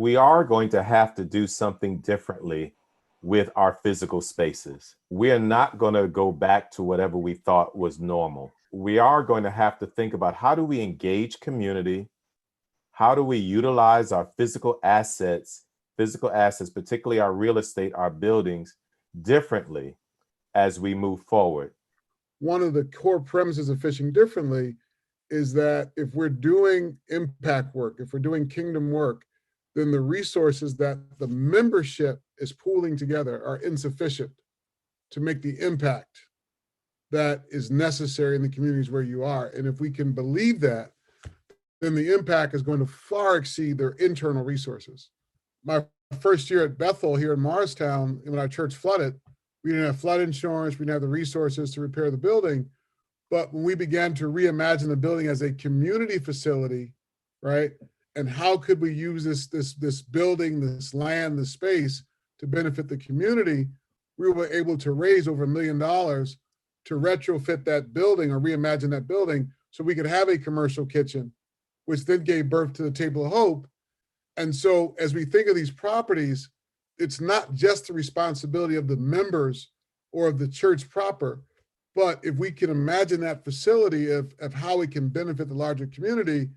we are going to have to do something differently with our physical spaces. We are not going to go back to whatever we thought was normal. We are going to have to think about, how do we engage community? How do we utilize our physical assets, particularly our real estate, our buildings, differently as we move forward? One of the core premises of fishing differently is that if we're doing impact work, if we're doing kingdom work, then the resources that the membership is pooling together are insufficient to make the impact that is necessary in the communities where you are. And if we can believe that, then the impact is going to far exceed their internal resources. My first year at Bethel here in Morristown, when our church flooded, we didn't have flood insurance, we didn't have the resources to repair the building. But when we began to reimagine the building as a community facility, right? And how could we use this building, this land, this space to benefit the community, we were able to raise over $1 million to retrofit that building or reimagine that building so we could have a commercial kitchen, which then gave birth to the Table of Hope. And so as we think of these properties, it's not just the responsibility of the members or of the church proper, but if we can imagine that facility of how it can benefit the larger community,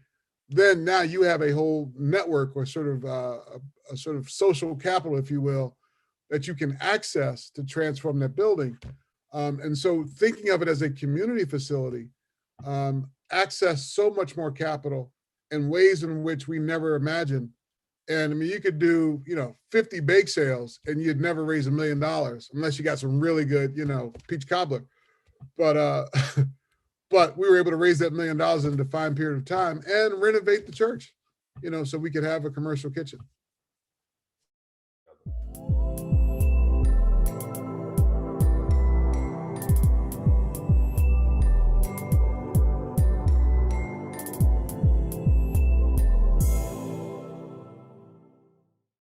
then now you have a whole network or sort of a sort of social capital, if you will, that you can access to transform that building. And so thinking of it as a community facility, access so much more capital in ways in which we never imagined. And I mean, you could do, 50 bake sales and you'd never raise $1 million unless you got some really good, peach cobbler. But but we were able to raise that $1 million in a defined period of time and renovate the church, so we could have a commercial kitchen.